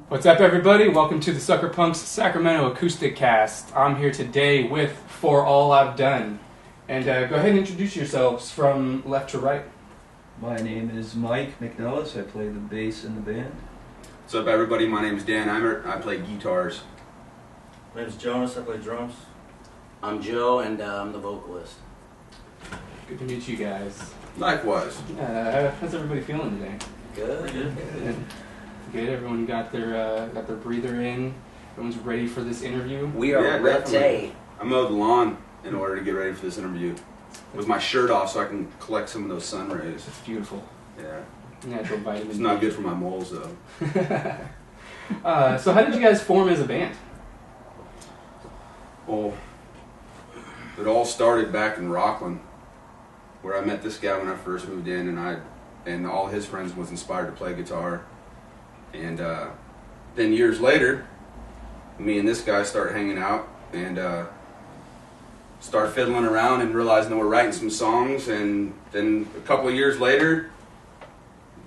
What's up, everybody? Welcome to the Suckerpunks Sacramento Acoustic Cast. I'm here today with For All I've Done. And go ahead and introduce yourselves from left to right. My name is Mike McNellis. I play the bass in the band. What's up, everybody? My name is Dan Eimert. I play guitars. My name is Jonas. I play drums. I'm Joe, and I'm the vocalist. Good to meet you guys. Likewise. How's everybody feeling today? Good. Good. Everyone got their breather in. Everyone's ready for this interview. We are ready. I mowed the lawn in order to get ready for this interview with my shirt off so I can collect some of those sun rays. It's beautiful. Yeah. Natural vitamin. It's not good for my moles, though. So how did you guys form as a band? Well, it all started back in Rockland, where I met this guy when I first moved in, and all his friends was inspired to play guitar. And then years later, me and this guy start hanging out and start fiddling around and realizing that we're writing some songs. And then a couple of years later,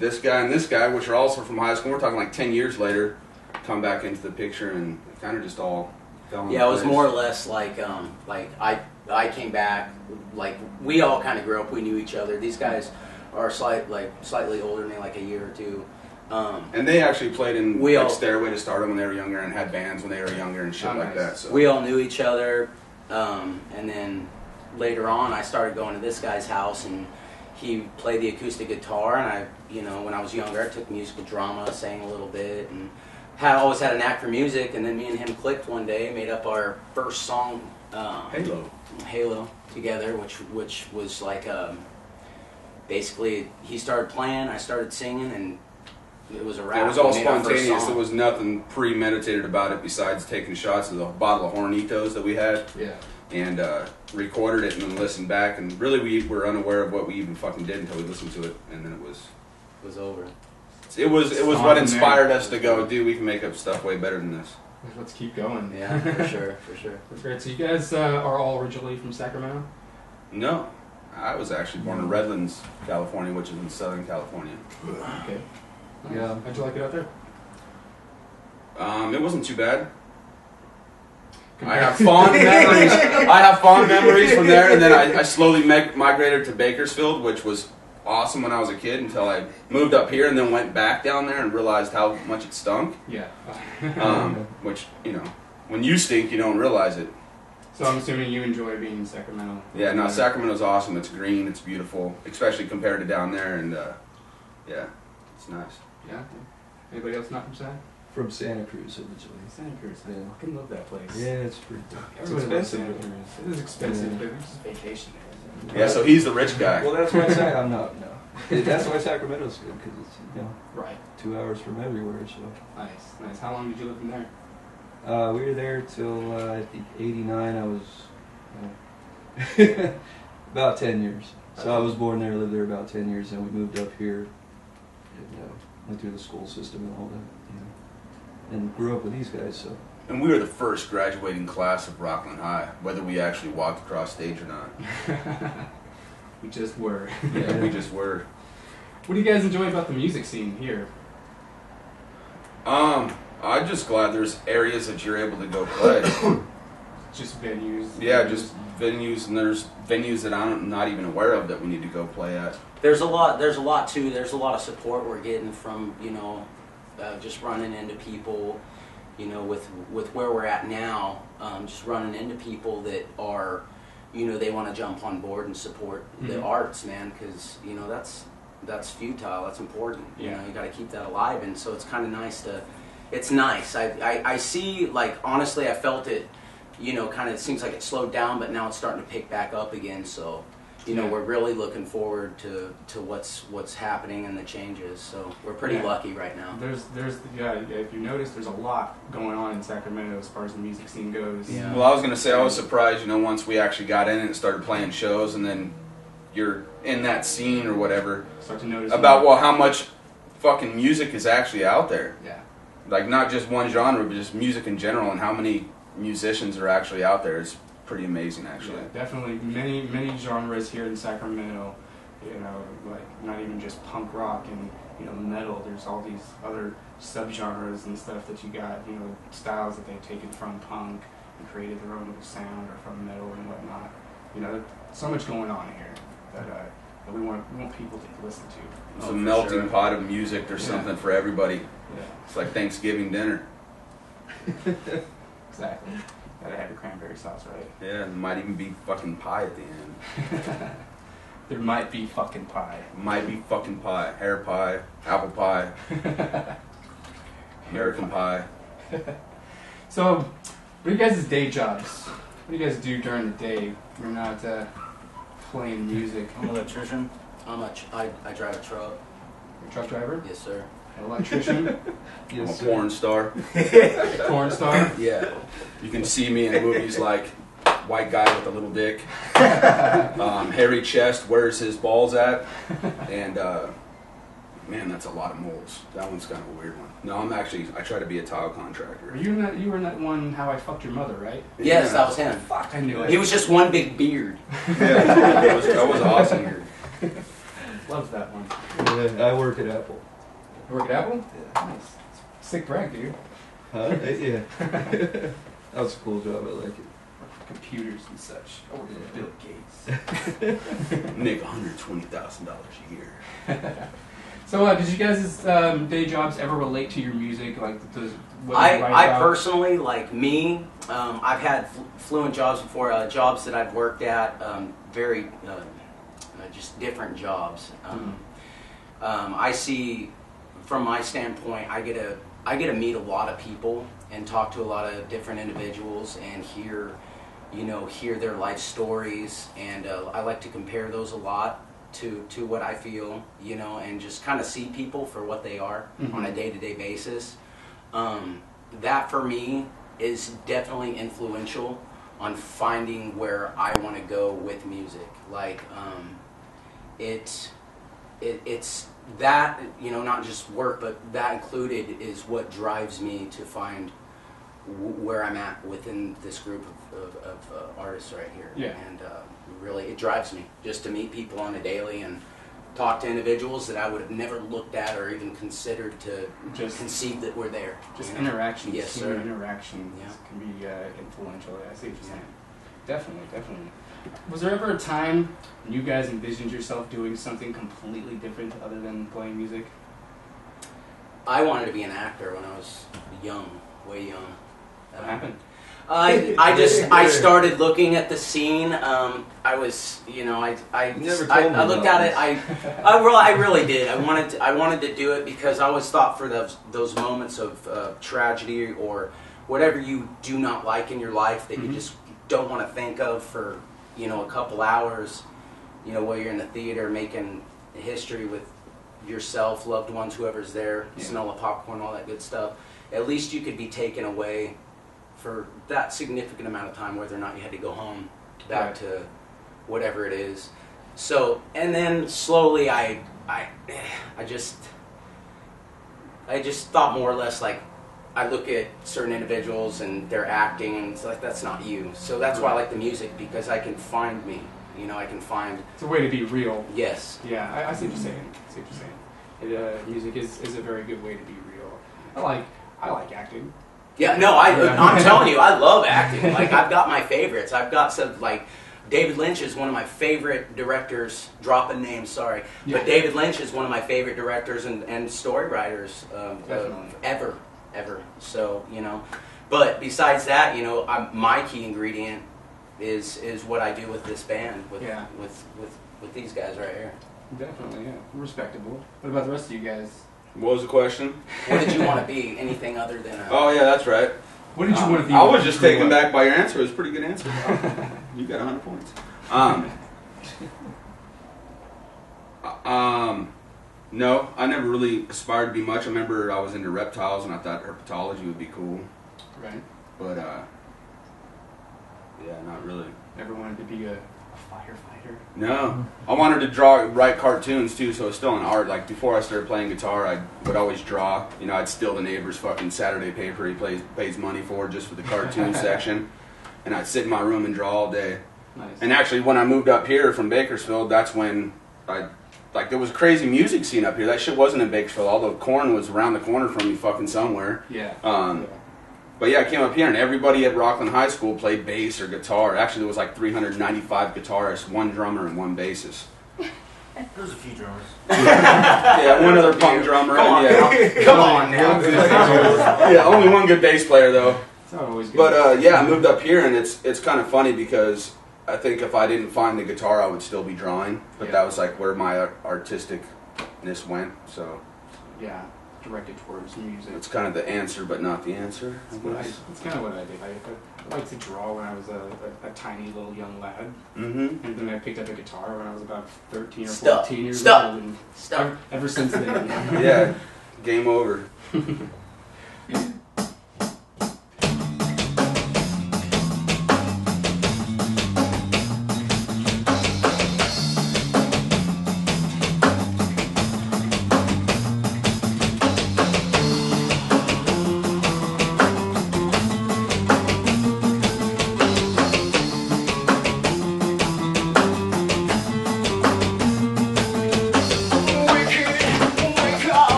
this guy and this guy, which are also from high school, we're talking like 10 years later, come back into the picture, and it kind of just all fell into Yeah, it was place. more or less like I came back, like we all kind of grew up, we knew each other. These guys are slightly older than me, like a year or two. And they actually played in We like all- Stairway to Stardom when they were younger, and had bands when they were younger and shit like that. So We all knew each other, and then later on I started going to this guy's house, and he played the acoustic guitar, and when I was younger, I took musical drama, sang a little bit, and always had a knack for music. And then me and him clicked one day, made up our first song, Halo, together, which was like basically he started playing, I started singing, and it was a rap. it was all We made our first spontaneous. song. There was nothing premeditated about it besides taking shots of the bottle of Hornitos that we had. Yeah. And recorded it and then listened back. And really we were unaware of what we even fucking did until we listened to it. And then it was over. It was what inspired us to go, dude, we can make up stuff way better than this. Let's keep going. Yeah, for sure. That's great. So you guys are all originally from Sacramento? No. I was actually born in Redlands, California, which is in Southern California. Okay. Nice. Yeah. How'd you like it out there? It wasn't too bad. I have fond memories. I have fond memories from there, and then I slowly migrated to Bakersfield, which was awesome when I was a kid until I moved up here and then went back down there and realized how much it stunk. Yeah. Which, when you stink, you don't realize it. So I'm assuming you enjoy being in Sacramento. Yeah, no, Sacramento's awesome. It's green, it's beautiful, especially compared to down there, and yeah, it's nice. Yeah. Anybody else not from Sac? From Santa Cruz originally. Santa Cruz. I Yeah. fucking love that place. Yeah, it's pretty good. It's Everybody loves expensive. Santa Cruz. It is expensive, Yeah. but it's just vacation there. Yeah, so he's the rich guy. Well, that's why I'm not. No, that's why Sacramento's good because it's Right. 2 hours from everywhere. So Nice. How long did you live in there? we were there till I think '89. I was about 10 years. So I was born there, lived there about 10 years, and we moved up here and went through the school system and all that, and grew up with these guys. So. And we were the first graduating class of Rockland High, whether we actually walked across stage or not. We just were. Yeah, we just were. What do you guys enjoy about the music scene here? I'm just glad there's areas that you're able to go play. Just venues. Yeah, just venues, and there's venues that I'm not even aware of that we need to go play at. There's a lot too. There's a lot of support we're getting from just running into people, with where we're at now. Just running into people that are, they want to jump on board and support the arts, man, because that's futile. That's important. Yeah. You got to keep that alive, and so it's kind of nice to. It's nice. I see, like, honestly, I felt it. Kind of seems like it slowed down, but now it's starting to pick back up again. So, we're really looking forward to what's happening and the changes. So we're pretty lucky right now. There's if you notice, there's a lot going on in Sacramento as far as the music scene goes. Yeah. Well, I was gonna say I was surprised, once we actually got in it and started playing shows, and then you're in that scene or whatever, Start to notice about how much fucking music is actually out there. Yeah. Like not just one genre, but just music in general, and how many musicians are actually out there. It's pretty amazing, actually. Yeah, definitely many genres here in Sacramento. Like not even just punk rock and metal. There's all these other subgenres and stuff that you got, styles that they've taken from punk and created their own little sound, or from metal and whatnot. There's so much going on here that we want people to listen to. It's a melting pot of music. There's something for everybody. Yeah. It's like Thanksgiving dinner. Exactly. Gotta have your cranberry sauce, right? Yeah, there might even be fucking pie at the end. There might be fucking pie. Might be fucking pie. Hair pie, apple pie, American pie. So, what are you guys' day jobs? What do you guys do during the day? You're not playing music. I'm an electrician. I drive a truck. You're a truck driver? Yes, sir. An electrician? I'm Yes, a sir. porn star. Porn star? Yeah. You can see me in movies like White Guy with a Little Dick, Hairy Chest, Where's His Balls At, and man, that's a lot of moles. That one's kind of a weird one. No, I try to be a tile contractor. You were in that one, How I Fucked Your Mother, right? Yes, that was him. Fuck, I knew it. He was just one big beard. Yeah, that was awesome. Loves that one. Yeah, I work at Apple. You work at Apple? Yeah. Nice. Sick brag, dude. Huh? Yeah. That was a cool job. I like it. Computers and such. I work with Yeah. Bill Gates. Make $120,000 a year. So, did you guys' day jobs ever relate to your music? Like, what you write I about? personally, like me, I've had fluent jobs before, jobs that I've worked at, very just different jobs. I see, from my standpoint, I get to meet a lot of people and talk to a lot of different individuals and hear their life stories, and I like to compare those a lot to what I feel, and just kind of see people for what they are on a day-to-day basis. That for me is definitely influential on finding where I want to go with music. Like, it's that, not just work, but that included is what drives me to find where I'm at within this group of artists right here. Yeah. And really, it drives me just to meet people on a daily and talk to individuals that I would have never looked at or even considered to Just- conceive that we're there. Just interactions. Yes, human sir. interactions Yeah. can be influential. I see what you're saying. Definitely. Was there ever a time when you guys envisioned yourself doing something completely different other than playing music? I wanted to be an actor when I was young, way young. What happened? I started looking at the scene. I was, You never told I me looked about at it. I really did. I wanted to do it because I always thought for those moments of tragedy or whatever you do not like in your life that you just don't want to think of for a couple hours. While you're in the theater making history with yourself, loved ones, whoever's there, smell of popcorn, all that good stuff. At least you could be taken away for that significant amount of time, whether or not you had to go home, back to whatever it is. So, and then slowly I just thought more or less like, I look at certain individuals and they're acting and it's like, that's not you. So that's why I like the music, because I can find me. I can find... It's a way to be real. Yes. Yeah, I see what you're saying. Music is a very good way to be real. I like acting. Yeah, no, I'm telling you, I love acting. Like, I've got my favorites. I've got some, like, David Lynch is one of my favorite directors, dropping names, sorry. Yeah. But David Lynch is one of my favorite directors and story writers ever. So, but besides that, my key ingredient is what I do with this band, with these guys right here. Definitely, yeah. Respectable. What about the rest of you guys? What was the question? What did you want to be? Anything other than a... Oh, yeah, that's right. What did you want to be? I was just taken back by your answer. It was a pretty good answer. You got 100 points. No, I never really aspired to be much. I remember I was into reptiles and I thought herpetology would be cool. Right. But, yeah, not really. Never wanted to be a firefighter? No. I wanted to write cartoons too, so it's still an art. Like, before I started playing guitar, I would always draw. I'd steal the neighbor's fucking Saturday paper he pays money for just for the cartoon section. And I'd sit in my room and draw all day. Nice. And actually, when I moved up here from Bakersfield, that's when I like there was a crazy music scene up here. That shit wasn't in Bakersfield, although Corn was around the corner from me fucking somewhere. Yeah. But yeah, I came up here and everybody at Rockland High School played bass or guitar. Actually, there was like 395 guitarists, 1 drummer and 1 bassist. There's a few drummers. Yeah, 1 other punk drummer. Come on, yeah. now. Come on now. Yeah, only 1 good bass player though. It's not always good. But yeah, I moved up here and it's kind of funny because I think if I didn't find the guitar, I would still be drawing. But that was like where my artisticness went. So yeah, directed towards music. it's kind of the answer, but not the answer. That's kind of what I did. I liked to draw when I was a tiny little young lad. Mm-hmm. And then I picked up a guitar when I was about 13 or Stop. 14 years Stop. old. And Stop. ever since then. Yeah, game over.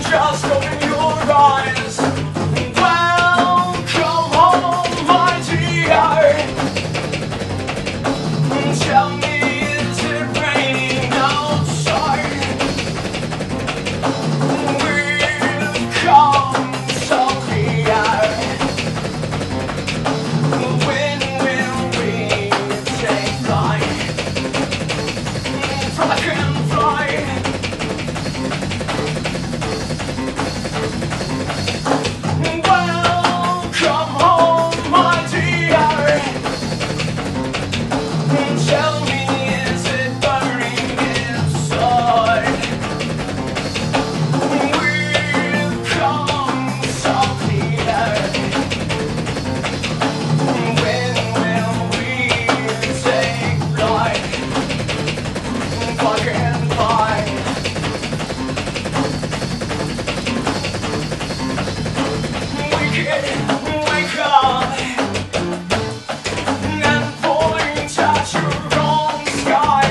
Just open your eyes. Welcome home, my dear. Tell me, is it raining outside? We've come so clear. When will we take flight? I can fly. Welcome home, my dear. Tell me, is it burning inside? We've come so clear. When will we take flight? Plug and fly. Wake up and point at your own sky.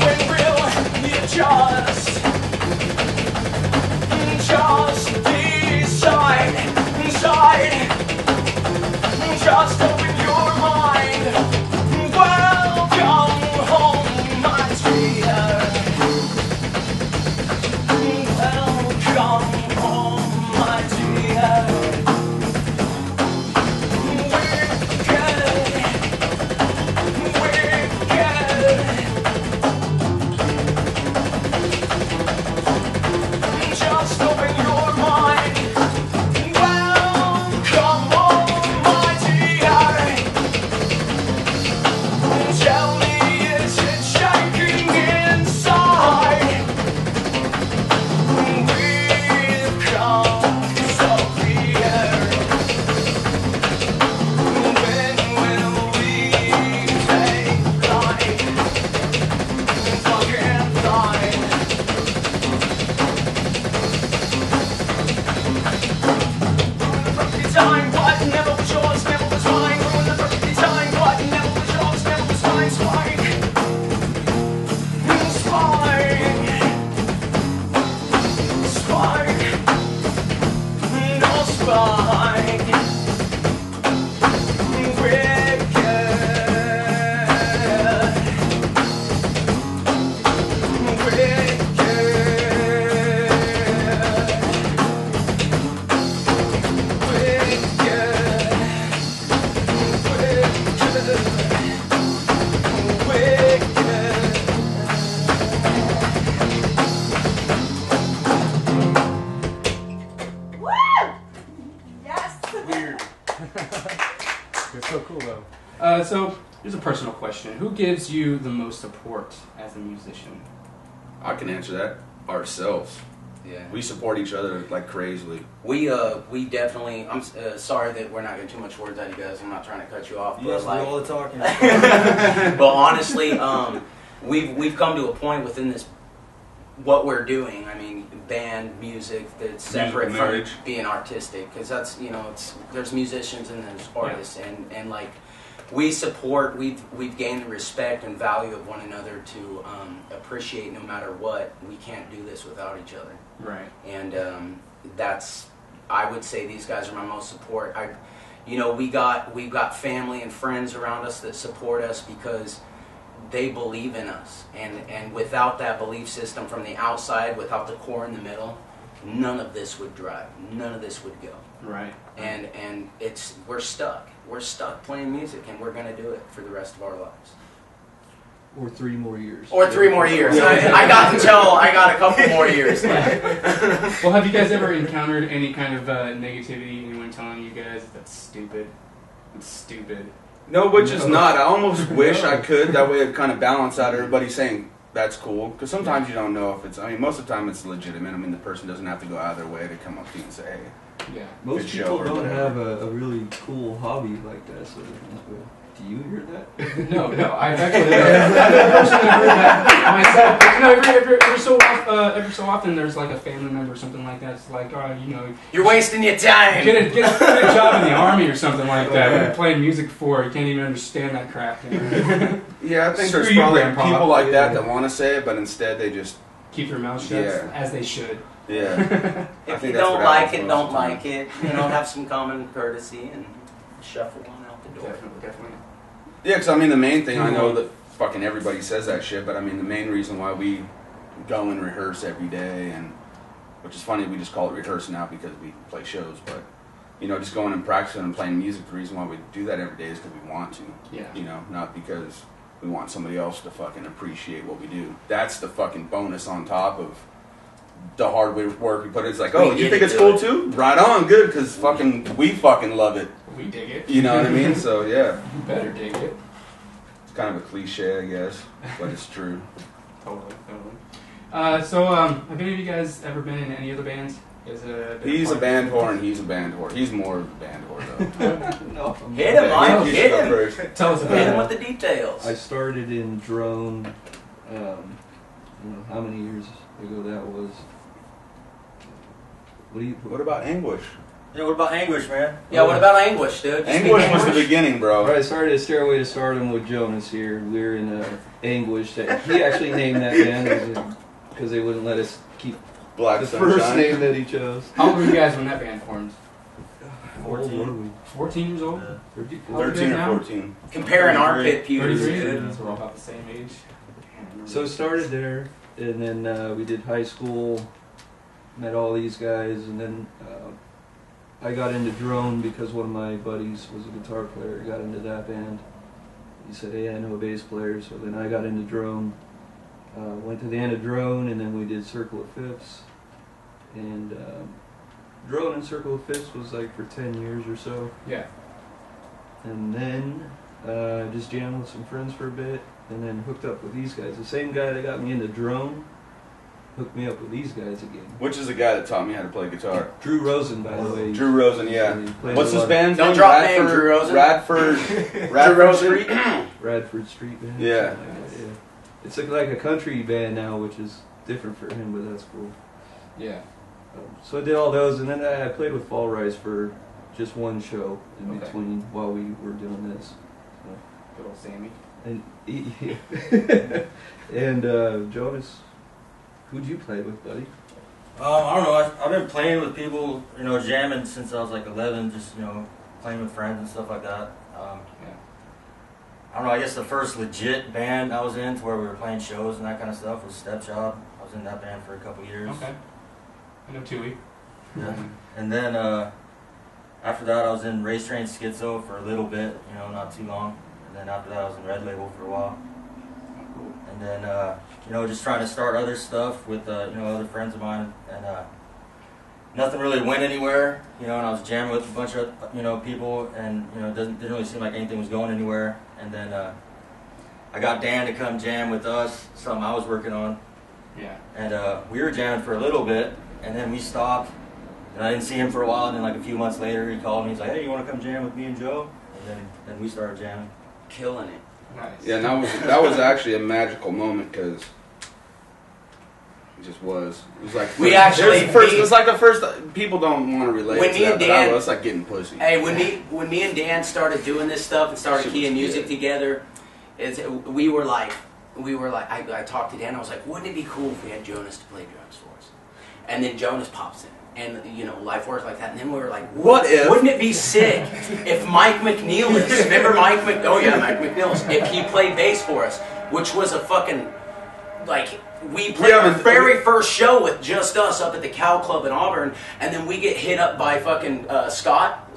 When will you just decide? Just open your mind. Welcome home, my dear. Welcome home, my dear. Just open your mind. Welcome home, my dear. Tell me, is it shaking inside? We've come so clear. When will we take flight? Fucking flight. Time, what never was yours, never was mine. Ruin the perfect time, what never was yours, never was mine. Spike, no spike. Woo! Yes. Weird. You're so cool, though. So, here's a personal question. Who gives you the most support as a musician? I can answer that. Ourselves. Yeah. We support each other like crazily. We definitely. I'm sorry that we're not getting too much words out of you guys. I'm not trying to cut you off. You guys do like, all the talking. but honestly, we've come to a point within this what we're doing. I mean, band music that's separate from marriage. being artistic, because that's there's musicians and there's artists, and like we support. We've gained the respect and value of one another to appreciate no matter what. We can't do this without each other. Right. And that's, I would say these guys are my most support. We've got family and friends around us that support us because they believe in us. And without that belief system from the outside, without the core in the middle, none of this would drive. None of this would go. Right. And we're stuck. We're stuck playing music, and we're going to do it for the rest of our lives. Or 3 more years. Or 3 more years. I got a couple more years left. Well, have you guys ever encountered any kind of negativity? Anyone telling you guys that's stupid? It's stupid. No, which is not. I almost wish I could. That way it kind of balance out everybody saying that's cool. Because sometimes you don't know if it's, I mean, most of the time it's legitimate. I mean, the person doesn't have to go out of their way to come up to you and say, hey. Yeah. Most good people show or don't whatever. have a really cool hobby like that. So, do you hear that? No, I've actually I've personally heard that myself. Every so often there's like a family member or something like that. It's like, You're wasting your time. get a job in the army or something like that. We've been playing music before. You can't even understand that crap. Yeah, I think Screw there's you, probably Grandpa. people like that want to say it, but instead they just, Keep their mouth shut, Yeah. as they should. yeah. I If think you that's don't what like happens it, most don't of the time. like it. Have some common courtesy and shuffle on out the door. Definitely. Yeah, because I mean, the main thing, I know that fucking everybody says that shit, but I mean, the main reason why we go and rehearse every day, and which is funny, we just call it rehearse now because we play shows, but just going and practicing and playing music, the reason why we do that every day is because we want to. Yeah. Not because we want somebody else to fucking appreciate what we do. That's the fucking bonus on top of the hard work we put in. It's like, oh, you think it's cool too? Right on, good, because we fucking love it. We dig it. You know what I mean? So, yeah. You better dig it. It's kind of a cliche, I guess, but it's true. Totally. So, have any of you guys ever been in any other bands? He's a band whore and he's a band whore. He's more of a band whore, though. No. Hit him, Mike. You Hit should him. go first. Tell us about Hit him it. with the details. I started in drone. I don't know how many years ago that was. What about Anguish? Yeah, what about Anguish, man? Yeah, what about Anguish, dude? You speak Anguish was the English? beginning, bro. Right, I started a Stairway to Stardom with Jonas here. We were in Anguish. He actually named that band because they wouldn't let us keep Black the Sunshine. first name that he chose. How old were you guys when that band formed? How old were we? 14 years old? Yeah. 13 or 14. Comparing armpit pewters, 33? dude. So we're all about the same age. So it started there, and then we did high school, met all these guys, and then I got into drone because one of my buddies was a guitar player. Got into that band. He said, "Hey, I know a bass player," so then I got into drone. Went to the end of drone, and then we did Circle of Fifths, and drone and Circle of Fifths was like for 10 years or so. Yeah. And then just jammed with some friends for a bit, and then hooked up with these guys. The same guy that got me into drone hooked me up with these guys again. Which is the guy that taught me how to play guitar? Drew Rosen, by the way. Drew Rosen, yeah. He played What's a his lot- band's Don't name? drop name, Drew Rosen. Radford Street? Radford Street Band. Yeah. something like that, yeah. It's like a country band now, which is different for him, but that's cool. Yeah. So I did all those, and then I played with Fall Rise for just one show in Okay. between while we were doing this. Good old Sammy. And and Jonas, who'd you play with, buddy? I don't know. I've been playing with people, jamming since I was like 11. Just playing with friends and stuff like that. Yeah. I don't know. I guess the first legit band I was in, to where we were playing shows and that kind of stuff, was Step Job. I was in that band for a couple years. Okay. I know Tui. Yeah. And then after that, I was in Race Train Schizo for a little bit. Not too long. And then after that, I was in Red Label for a while. And then, just trying to start other stuff with, other friends of mine. And nothing really went anywhere, and I was jamming with a bunch of, people, and, it didn't really seem like anything was going anywhere. And then I got Dan to come jam with us, something I was working on. Yeah. And we were jamming for a little bit, and then we stopped. And I didn't see him for a while, and then like a few months later, he called me. He's like, "Hey, you want to come jam with me and Joe?" And then we started jamming. Killing it. Nice. Yeah, and that was actually a magical moment because it just was. It was like We actually- it was like the first. People don't want to relate When to me that, and but Dan- it was like getting pussy. Hey, when me and Dan started doing this stuff and started Shit keying was music good. together, we were like, I talked to Dan. I was like, wouldn't it be cool if we had Jonas to play drums for us? And then Jonas pops in, and you know, life works like that. And then we were like, What if? Wouldn't it be sick if Mike McNeilis, remember Mike McNeilis, if he played bass for us, which was a fucking like. We played our very first show with just us up at the Cow Club in Auburn, and then we get hit up by fucking Scott.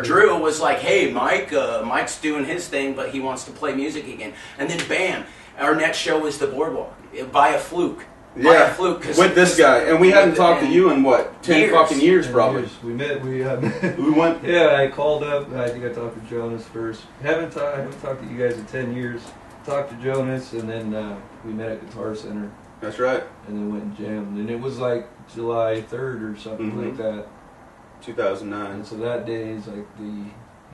Drew was like, "Hey, Mike's doing his thing, but he wants to play music again." And then bam, our next show was the Boardwalk by a fluke. By a fluke, with this guy, and we hadn't talked to you in what 10 fucking years 10 probably. years. We met. We went. Yeah, I called up. I think I talked to Jonas first. I haven't talked to you guys in 10 years. Talked to Jonas, and then we met at Guitar Center, That's right. and then went and jammed. And it was like July 3rd or something Mhm. like that. 2009. And so that day is like the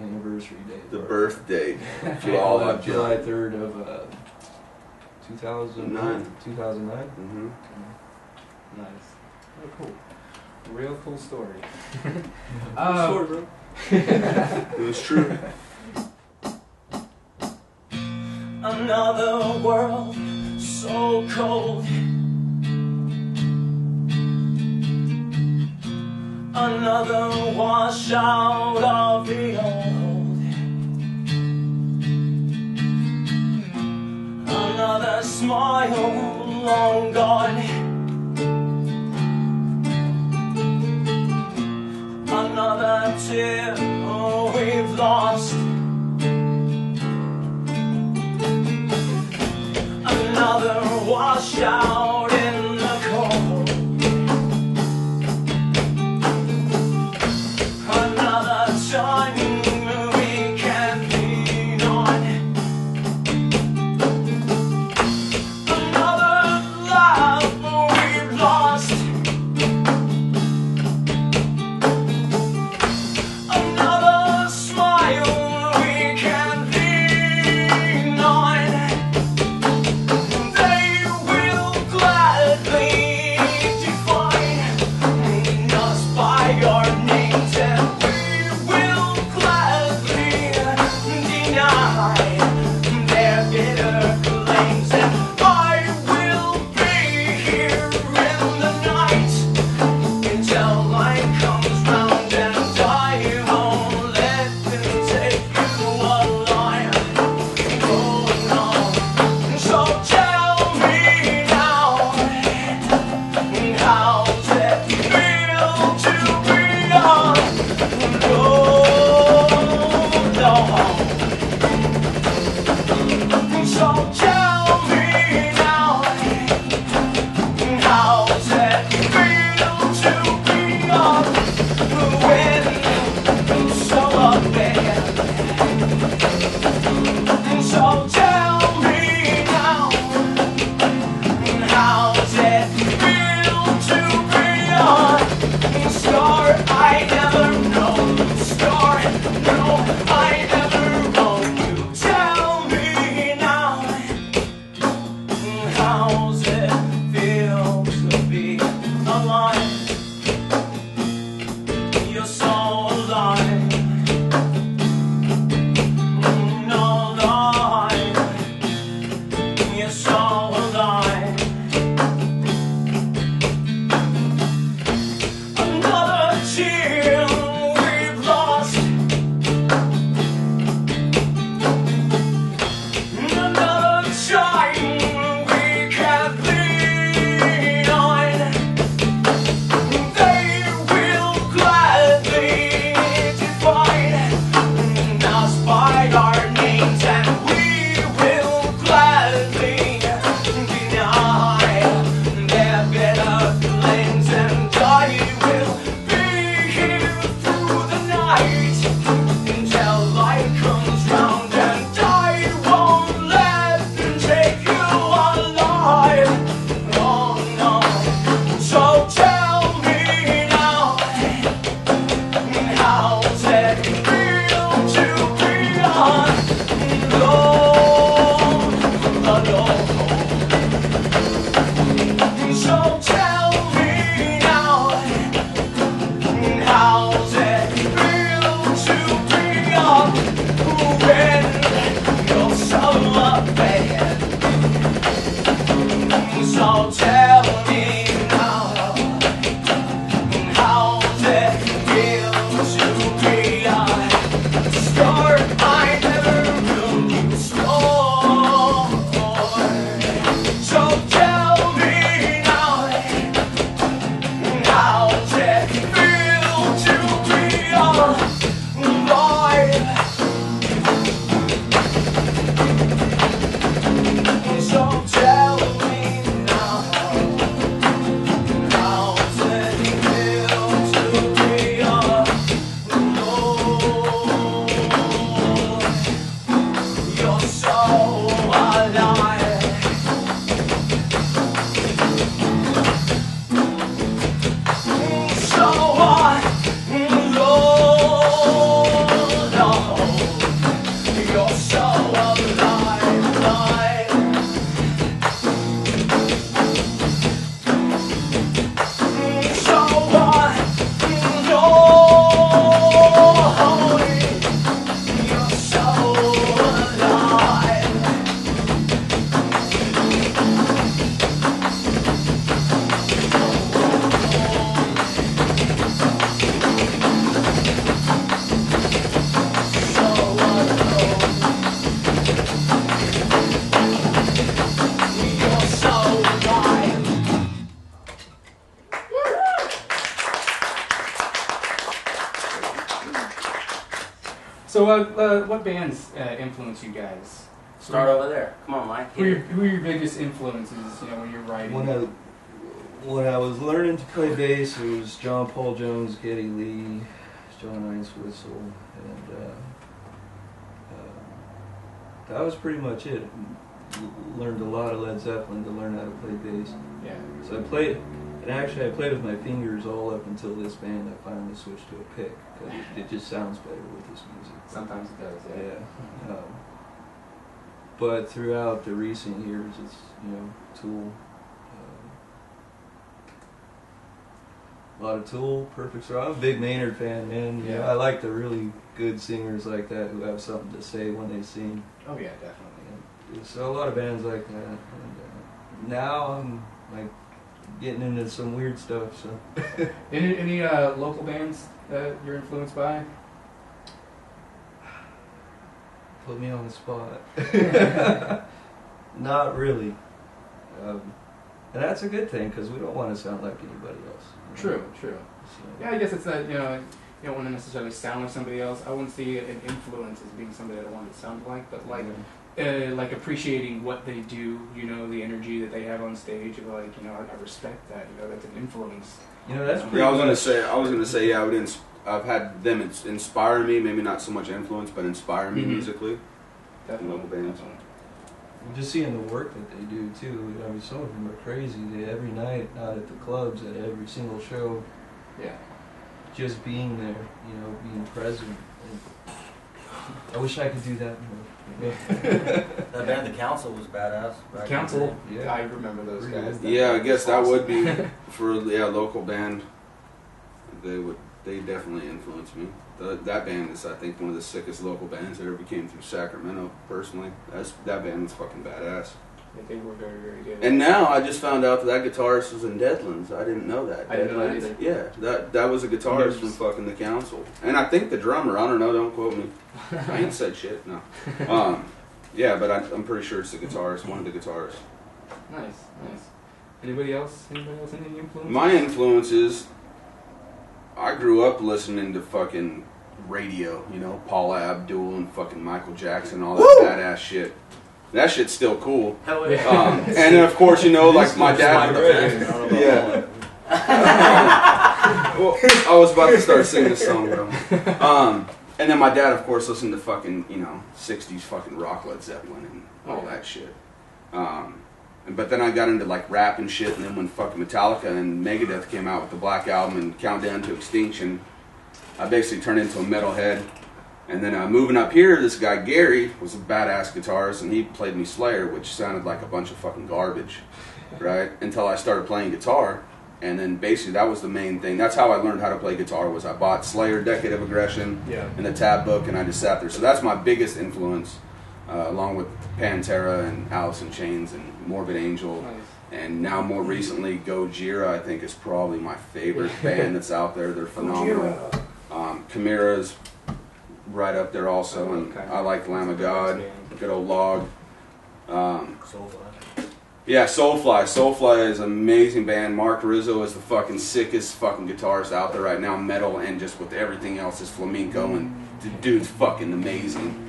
anniversary day. The birth date. July 3rd of 2009. 2009. Mm-hmm. Nice. Oh, cool. Real cool story. Sure, bro. It was true. Another world so cold. Another washout of the old. Another smile long gone. Another tear we've lost. Another washout in the cold. Another time we can't lean on. Another love we've lost. Another smile we can't lean on. They will So, what bands influence you guys? Start over there. Come on, Mike. Who are your biggest influences? You know, when you're writing. When I was learning to play bass, it was John Paul Jones, Geddy Lee, John Ice-Whistle, and that was pretty much it. Learned a lot of Led Zeppelin to learn how to play bass. Yeah. So I played, and actually I played with my fingers all up until this band. I finally switched to a pick because it just sounds better with this music. Sometimes it does. Yeah. But throughout the recent years, it's, you know, Tool. A lot of Tool, Perfect Storm. I'm a big Maynard fan, man. Yeah. I like the really good singers like that who have something to say when they sing. Oh yeah, definitely. So a lot of bands like that. And, now I'm like getting into some weird stuff. So Any local bands that you're influenced by? put me on the spot. Not really. And that's a good thing because we don't want to sound like anybody else. You know? True. So, Yeah, I guess it's that, you know, you don't want to necessarily sound like somebody else. I wouldn't see an influence as being somebody that I want to sound like, but like appreciating what they do, you know, the energy that they have on stage, and like, you know, I respect that. You know, that's an influence. You know, that's pretty Yeah, I was much- gonna say, yeah, I've had them inspire me, maybe not so much influence, but inspire me Mhm. musically. Definitely. Local bands. Definitely. Just seeing the work that they do too. I mean, some of them are crazy. They every night out at the clubs, at every single show, Yeah. just being there, you know, being present. And I wish I could do that more. That band, The Council, was badass. back in the Council. day. Yeah. I remember those guys. Yeah, I guess that would be for a local band. They definitely influenced me. That band is, I think, one of the sickest local bands that ever came through Sacramento. Personally, that band was fucking badass. Yeah, they were very, very good. And now I just found out that guitarist was in Deadlands. I didn't know that. I didn't know that Deadlands? either. Yeah, that was a guitarist from fucking The Council, and I think the drummer. I don't know. Don't quote me. I ain't said shit. No. Yeah, but I'm pretty sure it's the guitarist. One of the guitarists. Nice. Anybody else? Any influence? My influences. I grew up listening to fucking radio, you know, Paula Abdul and fucking Michael Jackson, all that badass shit. That shit's still cool. Hell yeah. And then of course, you know, like my dad. Yeah. Well, I was about to start singing this song, bro. And then my dad, of course, listened to fucking, you know, 60s fucking rock, Led Zeppelin and all that shit. But then I got into like rap and shit, and then when fucking Metallica and Megadeth came out with the Black Album and Countdown to Extinction, I basically turned into a metalhead. And then moving up here, this guy Gary was a badass guitarist, and he played me Slayer, which sounded like a bunch of fucking garbage, right? Until I started playing guitar, and then basically that was the main thing. That's how I learned how to play guitar. Was I bought Slayer, Decade of Aggression, and the tab book, and I just sat there. So that's my biggest influence, along with Pantera and Alice in Chains and Morbid Angel. Nice. And now more recently, Gojira, I think, is probably my favorite band that's out there. They're phenomenal. Chimera's right up there also, and I like Lamb of God, good old Log. Soulfly. Yeah, Soulfly. Soulfly is an amazing band. Mark Rizzo is the fucking sickest fucking guitarist out there right now, metal and just with everything else is flamenco, and the dude's fucking amazing.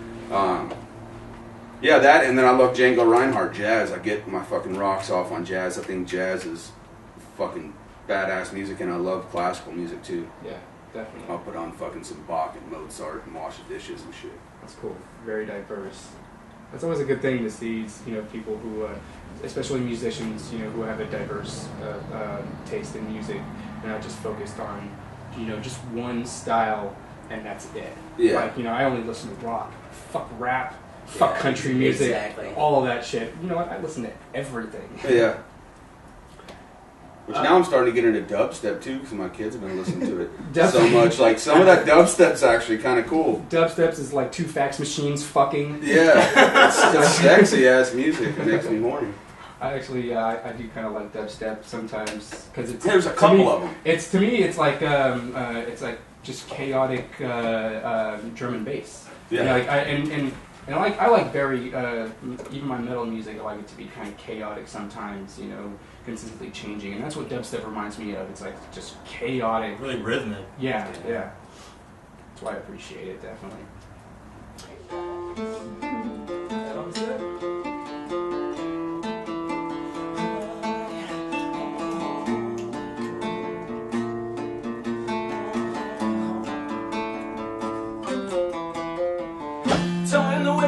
Yeah, that, and then I love Django Reinhardt, jazz. I get my fucking rocks off on jazz. I think jazz is fucking badass music, and I love classical music too. Yeah, definitely. I'll put on fucking some Bach and Mozart and wash the dishes and shit. That's cool. Very diverse. That's always a good thing to see, you know, people who, especially musicians, you know, who have a diverse taste in music. They're not just focused on, you know, just one style and that's it. Yeah. Like, you know, I only listen to rock. Fuck rap. Fuck country music. Exactly. All of that shit. You know what? I listen to everything. Yeah. Which now I'm starting to get into dubstep too, because my kids have been listening to it so much. Like some of that dubstep's actually kind of cool. Dubsteps is like two fax machines fucking. Yeah, it's sexy ass music. It makes me horny. I actually, I do kind of like dubstep sometimes because it's. There's a couple of them. It's to me, it's like just chaotic drum and bass. Yeah. You know, like I like very even my metal music. I like it to be kind of chaotic sometimes. You know, consistently changing, and that's what dubstep reminds me of. It's like just chaotic. Really rhythmic. Yeah. That's why I appreciate it definitely.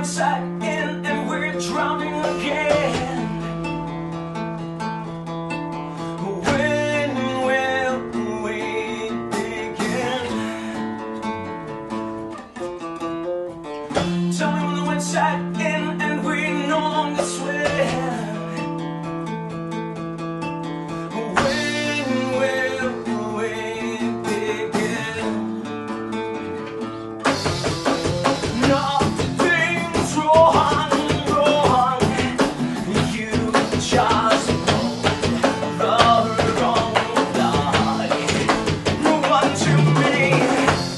sat in and we're drowning again. When will we begin? Tell me when the wind sat in and we no longer swim. When will we begin? Nothing's wrong, wrong. You just pulled the wrong line. One too many.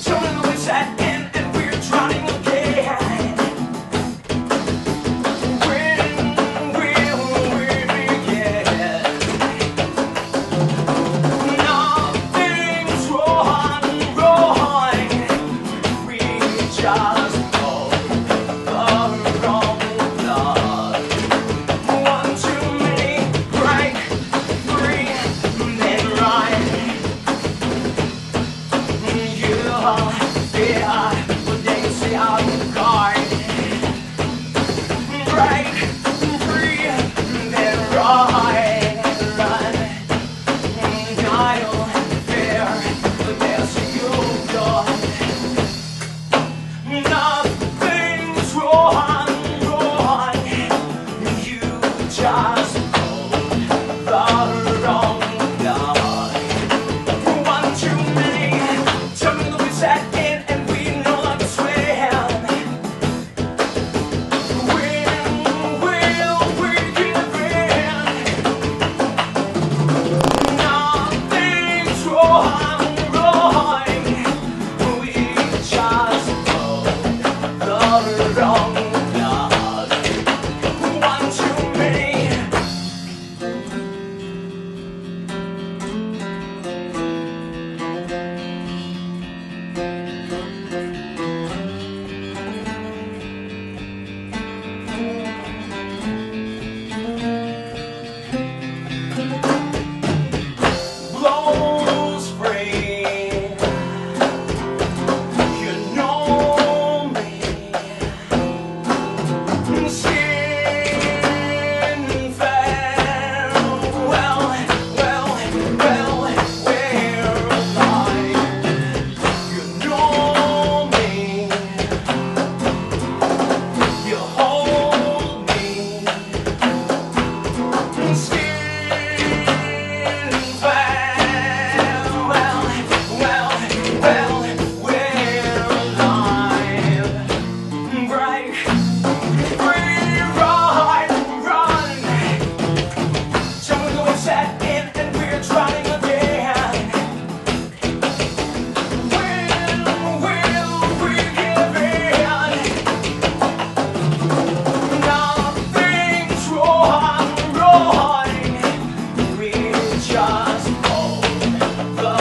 Tell me the wind sat in and we're drowning again. When will we begin? Nothing's wrong, wrong. We just pulled the wrong line. One too many. Break free, then run. You fear what they say out of guard. Break free, then run. I'll fear what they say you done. Nothing's wrong, wrong. You just pulled the wrong line. One too many. Tell me the wind sat in and we no longer swim. When will we give in? Nothing's wrong, wrong. We just pulled the wrong line. One too many. Blows free. You know me. Skin fell. Well, we're alive. You know me. You hold me. Skin fell. Well, we're alive. Break free, run. Tell me the wind sat in and we're drowning again. When will we give in? Nothing's wrong, wrong. We just pulled the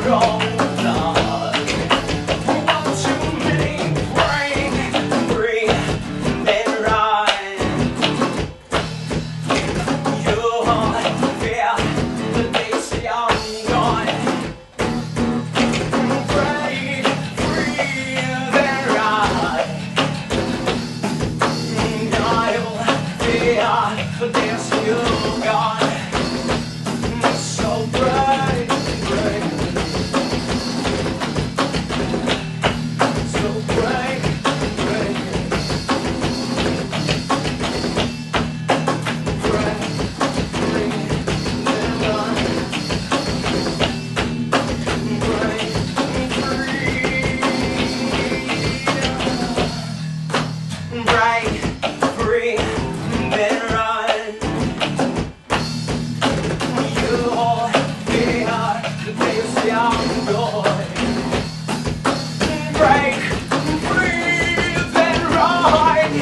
wrong line. One too many. Break free, then run. You fear that they say I'm gone. Break free, then run. I'll fear that they say you're gone. So break. So break. Break free, then run. Break free. Break free, then run. You fear that they say I'm gone. Break free, then run.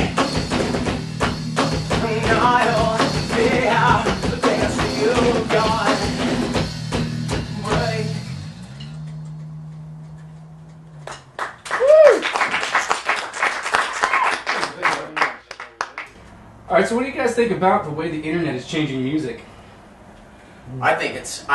I'll fear that they say you're gone. Break. All right, so what do you guys think about the way the internet is changing music? I think it's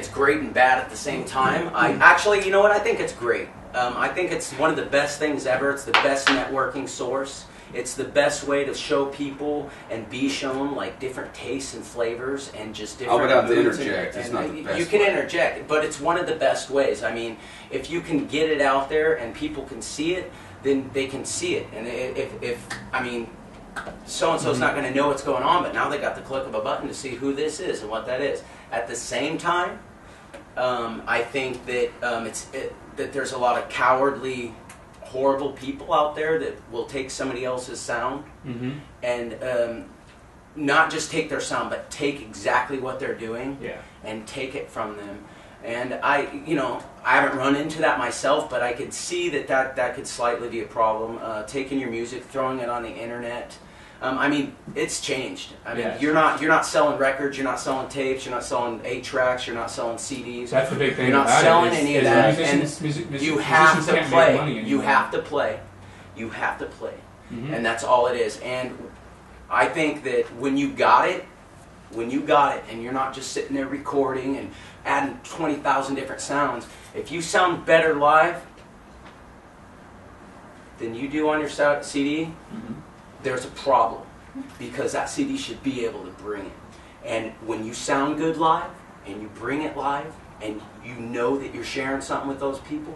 great and bad at the same time. You know what? I think it's great. I think it's one of the best things ever. It's the best networking source. It's the best way to show people and be shown like different tastes and flavors and just different. I would have to moods interject. It's not the best You can way. interject, but it's one of the best ways. I mean, if you can get it out there and people can see it, then they can see it. And if I mean, so-and-so's not going to know what's going on, but now they got the click of a button to see who this is and what that is. At the same time, I think that that there's a lot of cowardly, horrible people out there that will take somebody else's sound and not just take their sound, but take exactly what they're doing and take it from them. And I haven't run into that myself, but I could see that could slightly be a problem. Taking your music, throwing it on the internet. I mean, it's changed. I mean, you're not selling records, you're not selling tapes, you're not selling 8-tracks, you're not selling CDs. That's the big thing. You're not selling any of that. You have to play. You have to play. You have to play. And that's all it is. And I think that when you got it, and you're not just sitting there recording and adding 20,000 different sounds, if you sound better live than you do on your CD, there's a problem, because that CD should be able to bring it. And when you sound good live, and you bring it live, and you know that you're sharing something with those people,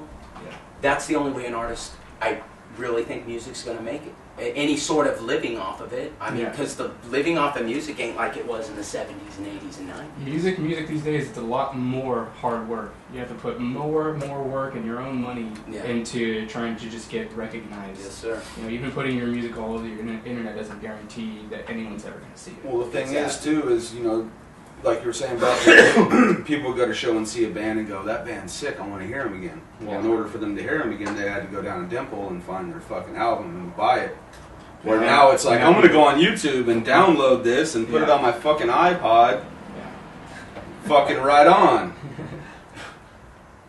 that's the only way an artist, I really think, music's going to make it. Any sort of living off of it. I mean, because the living off of music ain't like it was in the 70s and 80s and 90s. Music these days, it's a lot more hard work. You have to put more work and your own money into trying to just get recognized. Yes, sir. You know, even putting your music all over your internet doesn't guarantee that anyone's ever going to see it. Well, the thing is, too, is, you know, like you were saying about people go to show and see a band and go, that band's sick, I want to hear them again. Well, in order for them to hear them again, they had to go down a Dimple and find their fucking album and buy it. Where now it's like, I'm going to go on YouTube and download this and put it on my fucking iPod. Fucking right on.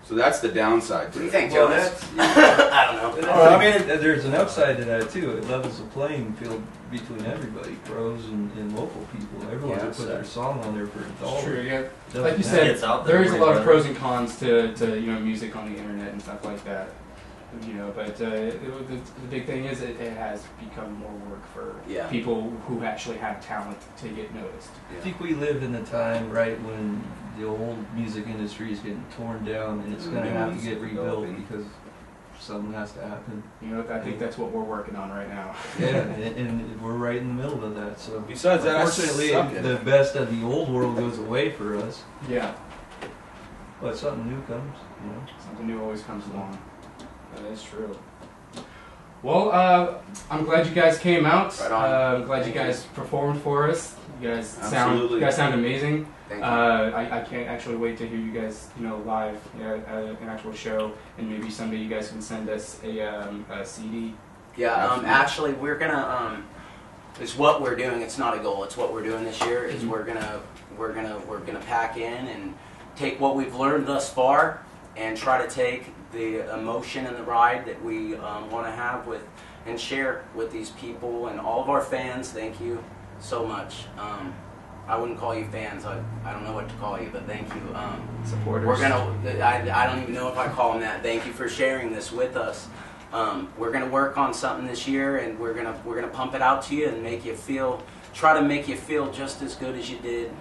So that's the downside What to do you it. think, Joe? I don't know. Well, I mean, there's an upside to that too. It levels the playing field between everybody, pros and local people. Everyone can put their song on there for a dollar. True, yeah. Doesn't Like you matter. said, there is a lot of pros and cons to music on the internet and stuff like that. You know, but the big thing is it has become more work for people who actually have talent to get noticed. I think we live in the time right when the old music industry is getting torn down and it's going to have to get rebuilt because something has to happen. You know, I think that's what we're working on right now. Yeah, and we're right in the middle of that. So besides that, unfortunately, the best of the old world goes away for us. Yeah. But something new comes, you know. Something new always comes along. That is true. Well, I'm glad you guys came out. Right on. I'm glad you guys performed for us. You guys sound amazing. Thank you. I can't actually wait to hear you guys, live at an actual show, and maybe someday you guys can send us a CD. Yeah. Actually, we're gonna. It's what we're doing. It's not a goal. It's what we're doing this year. Is we're gonna pack in and take what we've learned thus far and try to take the emotion and the ride that we want to have with and share with these people and all of our fans. Thank you so much. I wouldn't call you fans. I don't know what to call you, but thank you. Supporters. We're gonna. I don't even know if I call them that. Thank you for sharing this with us. We're gonna work on something this year, and we're gonna pump it out to you and try to make you feel just as good as you did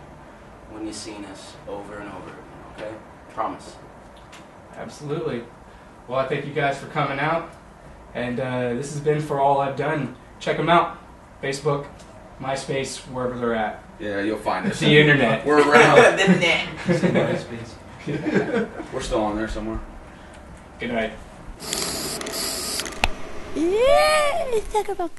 when you seen us over and over. Okay, promise. Absolutely. Well, I thank you guys for coming out, and this has been For All I've Done. Check them out. Facebook, MySpace, wherever they're at. Yeah, you'll find us. The internet. We're around. The net. MySpace. We're still on there somewhere. Good night. Yeah, Sacramento.